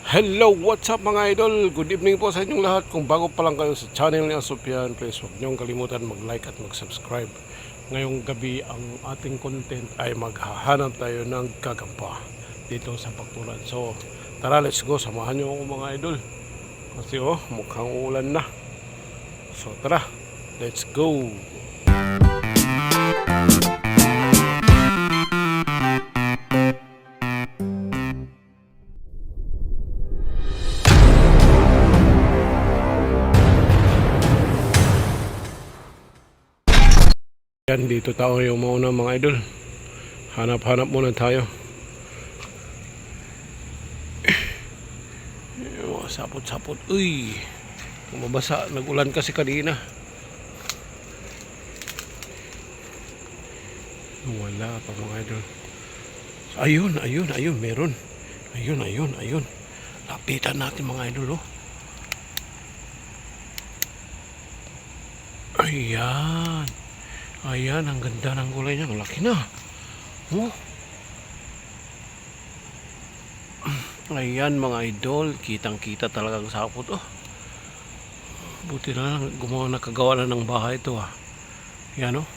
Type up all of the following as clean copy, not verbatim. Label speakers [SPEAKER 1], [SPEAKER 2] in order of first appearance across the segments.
[SPEAKER 1] Hello, what's up mga idol? Good evening po sa inyong lahat. Kung bago pa lang kayo sa channel ni Asopyan, please huwag niyong kalimutan mag-like at mag-subscribe. Ngayong gabi ang ating content ay maghahanap tayo ng gagamba dito sa Pagtulan. So tara, let's go. Samahan niyo ako mga idol. Kasi mukhang uulan na. So tara, let's go. Yan, dito tayo yung mauna mga idol. Hanap-hanap muna tayo. Sapot-sapot. Uy, mabasa. Nag-ulan kasi kanina. Wala pa mga idol. Ayun, meron. Ayun. Lapitan natin mga idol, oh. Ayan, ang ganda ng kulay niya. Ang laki na. Oh. Ayan mga idol, kitang-kita talagang sapot, oh. Buti na lang nakagawa na ng bahay ito, ah. Yan, oh.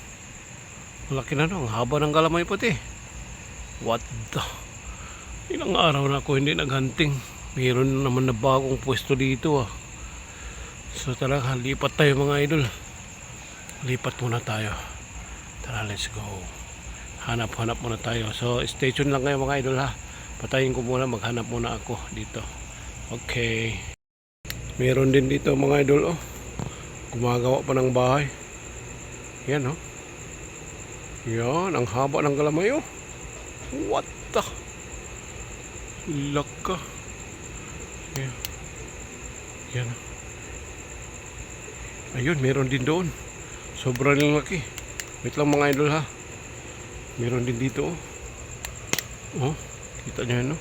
[SPEAKER 1] Malaki na, no. Ang haba ng galamay pati. What the? Ilang araw na ako hindi naghunting. Meron naman na bagong pwesto dito, ah. So talaga, lipat tayo mga idol. Lipat muna tayo. Tara, let's go. Hanap-hanap muna tayo. So stay tuned lang kayo mga idol, ha. Patayin ko muna, maghanap muna ako dito. Okay. Meron din dito mga idol, oh. Gumagawa pa ng bahay. Yan, oh. Yan, ang haba ng galamay, oh. What the? Laka. Yan. Ayun, meron din doon. Sobrang laki. Wait lang mga idol, ha. Meron din dito, oh. Oh, kita nyo yan, no?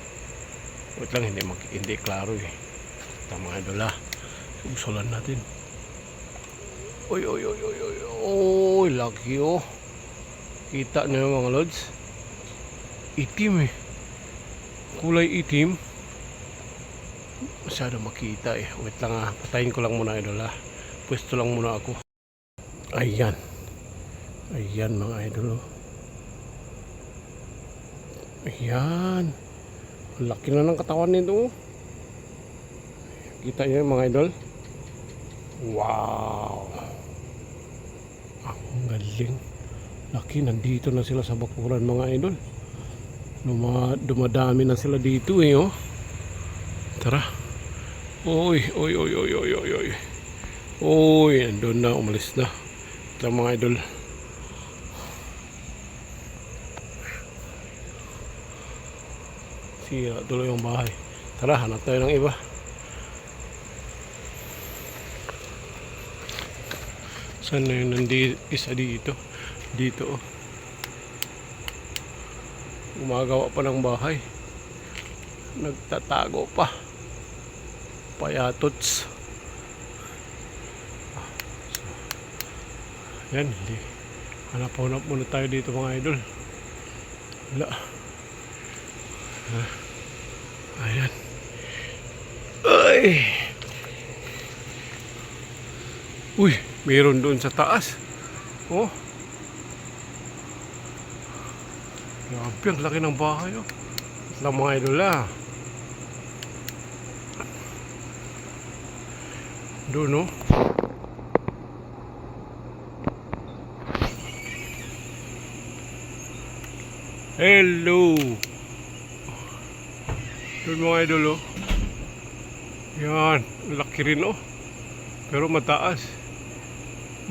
[SPEAKER 1] Wait lang, hindi klaro, eh. Ito mga idol, ha. Usulan natin. Oy, laki, oh. Kita nyo mga lods. Itim, eh. Kulay itim. Masyado makita, eh. Wait lang, ha. Patayin ko lang muna, idol, ha. Pwesto lang muna ako. Ayan mga idol, oh. Ayan, laki na ng katawan nito, oh. Kita nyo mga idol. Wow, ang galing. Laki, nandito na sila sa bakuran mga idol. Dumadami na sila dito, eh, oh. Tara. Oy, andun na, umalis na. Ito mga idol. Sira tuloy yung bahay. Tara, hanap tayo ng iba. Saan na yun? Isa dito. Dito, oh. Gumagawa pa ng bahay. Nagtatago pa. Payatots. Yan, hindi. Hanap muna tayo dito mga idol. Wala. Ayan. Ay! Uy, meron doon sa taas. Oh. Grabe, ang laki ng bahay, oh. Ito lang mga idol, ah. Doon, oh. Hello. Doon mga idol, oh. Yan, laki rin, oh. Pero mataas.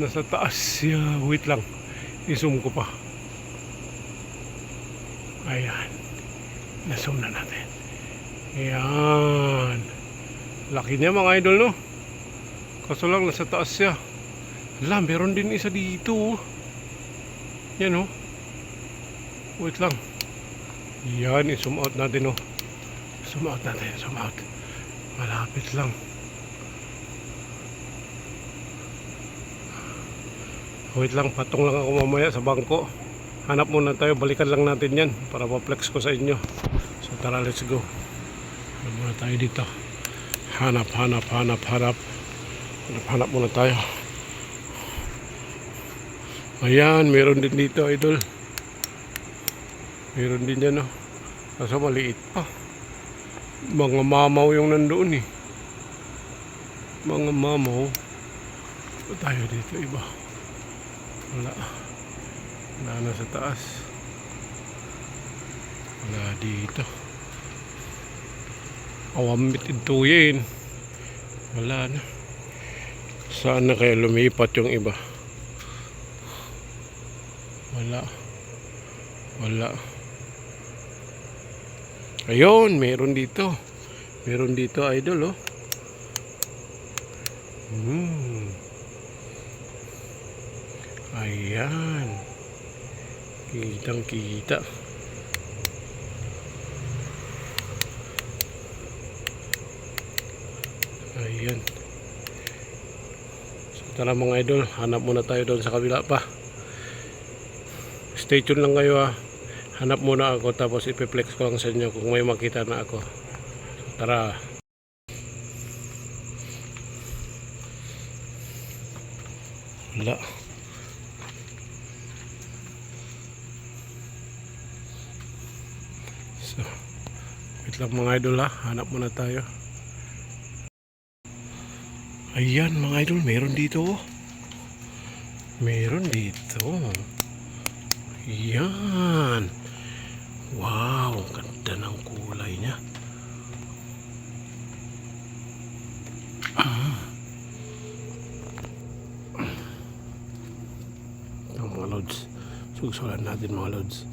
[SPEAKER 1] Nasa taas. Yeah, wait lang. I-zoom ko pa. Ayan. Na-zoom na natin. Yan. Laki niya mga idol, no? Kaso lang nasa taas siya. Hala, meron din isa dito, oh. Yan, oh. Wait lang. Yan, i-zoom out natin, oh. Zoom out natin, zoom out. Malapit lang. Wait lang, patong lang ako mamaya sa bangko. Hanap muna tayo, balikan lang natin yan para ma-flex ko sa inyo. So tara, let's go. Ano muna tayo dito? Hanap muna tayo. Ayan, meron din dito, idol. Meron din dyan, oh. Kaso maliit pa. Mga mamaw yung nandoon, eh. Mga mamaw. Ito tayo dito, iba. Wala. Wala na sa taas. Wala dito. Awamit ituyin. Wala na. Saan na kaya lumipat yung iba? Wala. Ayun, meron dito. Meron dito, idol, oh. Ayan. Kitang kita. Ayan. So, tara mga idol, hanap muna tayo doon sa kabila pa. Stay tuned lang kayo, ha. Hanap muna ako tapos ipiplex ko lang sa inyo kung may makita na ako. So, tara. Wala. So, wait lang mga idol, ha. Hanap muna tayo. Ayan mga idol, meron dito, oh. Meron dito. Yan. Wow, ganda ng kulay niya. Ito mga lods. Sugsulan natin mga lods.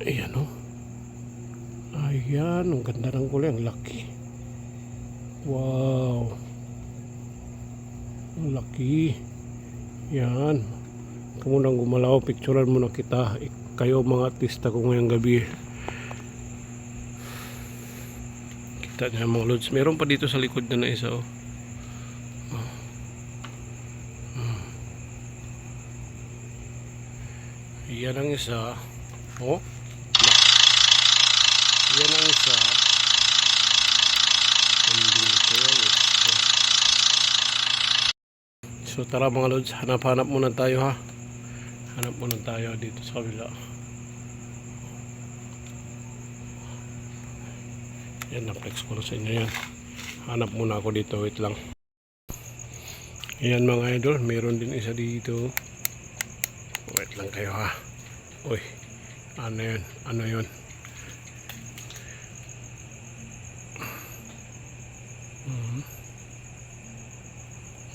[SPEAKER 1] Ayan, oh. Ayan, ang ganda ng kulay. Ang laki. Wow. Ang laki. Yan. Kung munang gumalaw, picturean muna kita. Kayo mga artista ko ngayong gabi. Kita niya mga lods. Meron pa dito sa likod na isa, oh. Yan ang isa. Oh. Yan ang isa. Dito ang isa. So tara mga lods, hanap muna tayo, ha. Hanap muna tayo dito sa kabila. Yan, na-flex ko na sa inyo yan. Hanap muna ako dito, wait lang. Yan mga idol, meron din isa dito. Wait lang kayo, ha. Uy, ano yun? Ano yun?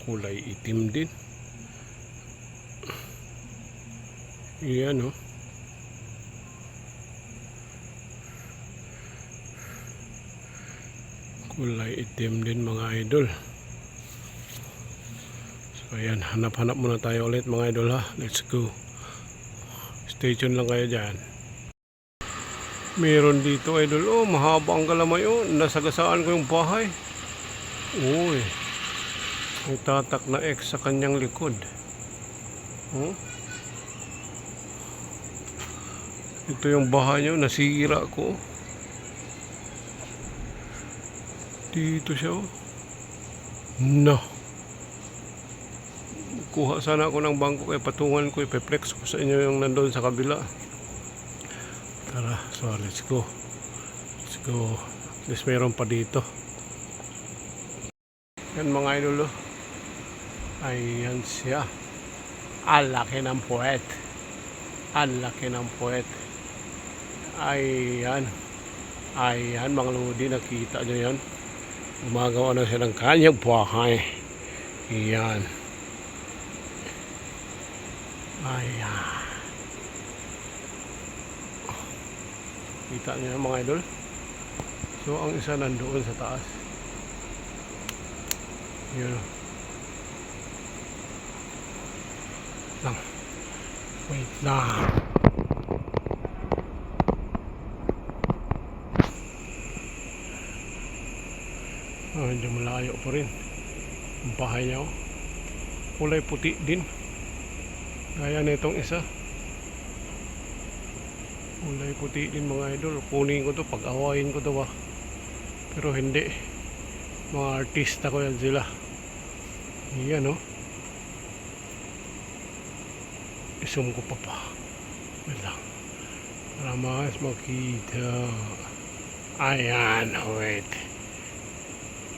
[SPEAKER 1] Kulay itim din. Yan, oh. Kulay itim din mga idol. So ayan, hanap muna tayo ulit mga idol, ha. Let's go. Stay tuned lang kayo dyan. Meron dito idol, oh, mahaba ang galamay, oh. Nasagasaan ko yung bahay. Uy, may tatak na X sa kanyang likod. Oh. Ito yung bahay nyo, nasira ko. Dito siya, oh. No. Kuha sana ako ng bangko kaya patungan ko, ipeplex ko sa inyo yung nandoon sa kabila. Tara, so let's go. Let's go. At least meron pa dito. Yan mga idol, oh. Ayan siya. Ang laki ng puwet. Ang laki ng puwet. Ayan. Ayan mga lodi, nakita nyo yan. Gumagawa na siya ng kanyang bahay. Ayan. Ayan. Kita nyo mga idol. So ang isa nandoon sa taas. Yun. Lang. Wait lang. Hindi malayo pa rin ang bahay niya, oh. Kulay puti din gaya nitong isa. Kulay puti din mga idol. Kunin ko to, pag-awayin ko to ba. Pero hindi. Mga artista ko yan sila. Yan oh. Isum ko pa. Wait lang. Para mas makita. Ayan, wait.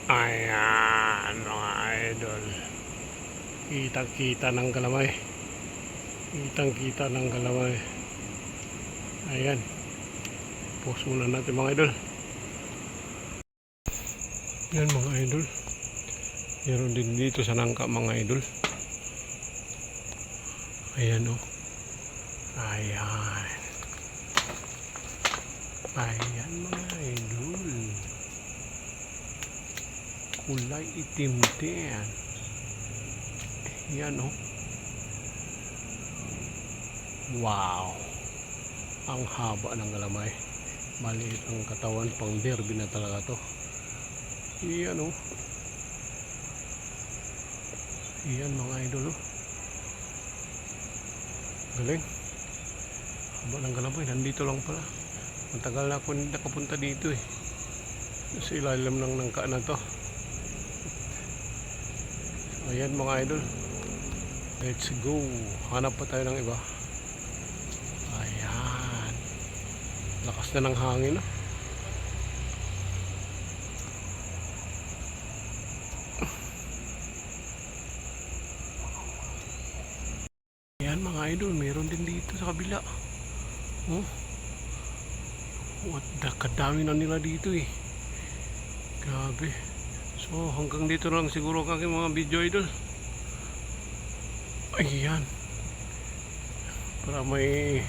[SPEAKER 1] Ayan, mga idol. Kitang-kita ng galamay. Kitang-kita ng galamay. Ayan. Post muna natin mga idol. Yan mga idol. Meron din dito sa nangka mga idol. Ayan o. Ayan. Ayan mga idol. Kulay itim din. Yan o. Wow. Ang haba ng galamay. Maliit ang katawan. Pang derby na talaga to. Yan o. Yan mga idol o. Galing. Haba ng galamay. Nandito lang pala. Matagal na ako hindi nakapunta dito eh. Sa ilalim ng nangka na to. Ayan mga idol. Let's go. Hanap pa tayo ng iba. Ayan. Lakas na ng hangin. Ayan mga idol. Meron din dito sa kabila. Oh. What the kadami na nila dito eh. Grabe. So hanggang dito lang siguro ang aking mga video idol. Ayan. Para may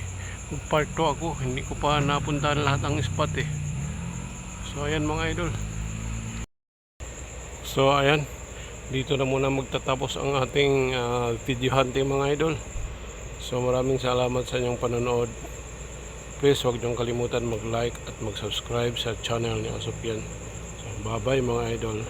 [SPEAKER 1] part 2 ako. Hindi ko pa napuntahan lahat ang spot eh. So ayan mga idol. So ayan. Dito na muna magtatapos ang ating video hunting mga idol. So maraming salamat sa inyong panonood. Please huwag niyong kalimutan mag-like at mag-subscribe sa channel ni Asopyan. So bye bye mga idol.